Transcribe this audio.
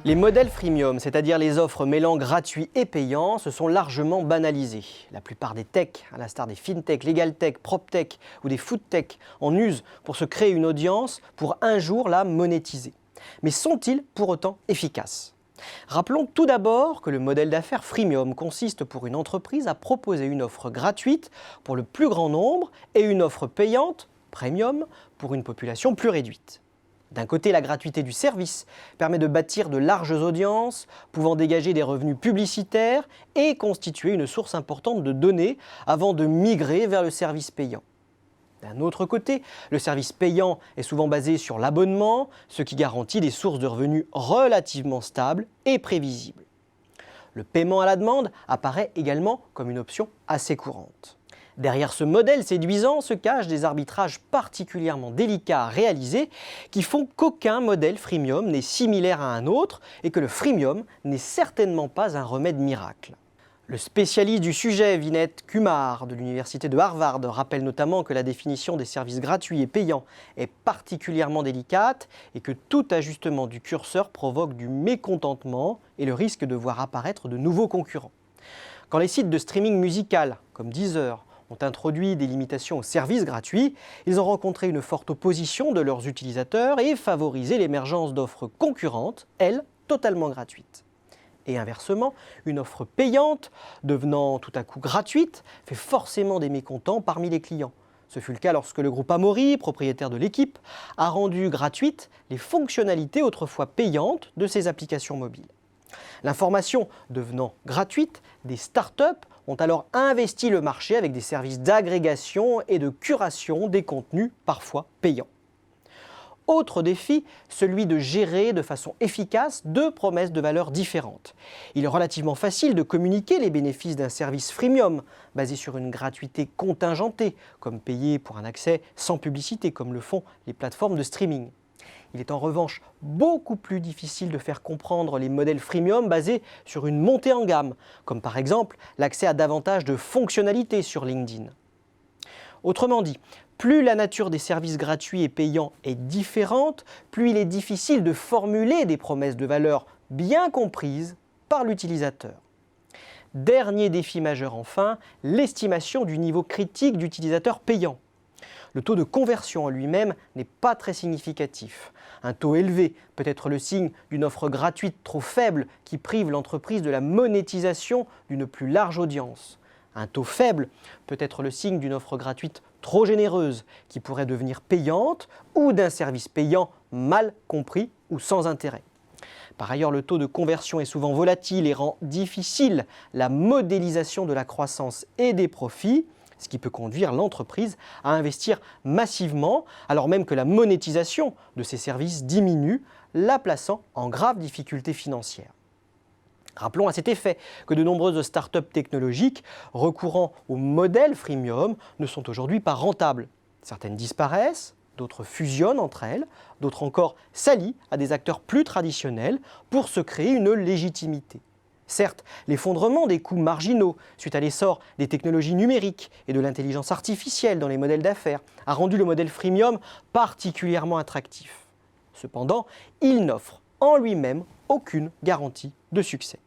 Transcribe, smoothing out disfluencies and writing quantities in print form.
Les modèles freemium, c'est-à-dire les offres mêlant gratuit et payant, se sont largement banalisés. La plupart des techs, à l'instar des fintech, legal tech, proptech ou des foodtech, en usent pour se créer une audience pour un jour la monétiser. Mais sont-ils pour autant efficaces ? Rappelons tout d'abord que le modèle d'affaires freemium consiste pour une entreprise à proposer une offre gratuite pour le plus grand nombre et une offre payante, premium, pour une population plus réduite. D'un côté, la gratuité du service permet de bâtir de larges audiences, pouvant dégager des revenus publicitaires et constituer une source importante de données avant de migrer vers le service payant. D'un autre côté, le service payant est souvent basé sur l'abonnement, ce qui garantit des sources de revenus relativement stables et prévisibles. Le paiement à la demande apparaît également comme une option assez courante. Derrière ce modèle séduisant se cachent des arbitrages particulièrement délicats à réaliser qui font qu'aucun modèle freemium n'est similaire à un autre et que le freemium n'est certainement pas un remède miracle. Le spécialiste du sujet, Vinay Kumar, de l'université de Harvard, rappelle notamment que la définition des services gratuits et payants est particulièrement délicate et que tout ajustement du curseur provoque du mécontentement et le risque de voir apparaître de nouveaux concurrents. Quand les sites de streaming musical, comme Deezer, ont introduit des limitations aux services gratuits, ils ont rencontré une forte opposition de leurs utilisateurs et favorisé l'émergence d'offres concurrentes, elles, totalement gratuites. Et inversement, une offre payante, devenant tout à coup gratuite, fait forcément des mécontents parmi les clients. Ce fut le cas lorsque le groupe Amaury, propriétaire de l'équipe, a rendu gratuites les fonctionnalités autrefois payantes de ses applications mobiles. L'information devenant gratuite, des startups ont alors investi le marché avec des services d'agrégation et de curation des contenus parfois payants. Autre défi, celui de gérer de façon efficace deux promesses de valeur différentes. Il est relativement facile de communiquer les bénéfices d'un service freemium, basé sur une gratuité contingentée, comme payer pour un accès sans publicité, comme le font les plateformes de streaming. Il est en revanche beaucoup plus difficile de faire comprendre les modèles freemium basés sur une montée en gamme, comme par exemple l'accès à davantage de fonctionnalités sur LinkedIn. Autrement dit, plus la nature des services gratuits et payants est différente, plus il est difficile de formuler des promesses de valeur bien comprises par l'utilisateur. Dernier défi majeur enfin, l'estimation du niveau critique d'utilisateurs payants. Le taux de conversion en lui-même n'est pas très significatif. Un taux élevé peut être le signe d'une offre gratuite trop faible qui prive l'entreprise de la monétisation d'une plus large audience. Un taux faible peut être le signe d'une offre gratuite trop généreuse qui pourrait devenir payante ou d'un service payant mal compris ou sans intérêt. Par ailleurs, le taux de conversion est souvent volatile et rend difficile la modélisation de la croissance et des profits, ce qui peut conduire l'entreprise à investir massivement, alors même que la monétisation de ces services diminue, la plaçant en grave difficulté financière. Rappelons à cet effet que de nombreuses startups technologiques recourant au modèle freemium ne sont aujourd'hui pas rentables. Certaines disparaissent, d'autres fusionnent entre elles, d'autres encore s'allient à des acteurs plus traditionnels pour se créer une légitimité. Certes, l'effondrement des coûts marginaux suite à l'essor des technologies numériques et de l'intelligence artificielle dans les modèles d'affaires a rendu le modèle freemium particulièrement attractif. Cependant, il n'offre en lui-même aucune garantie de succès.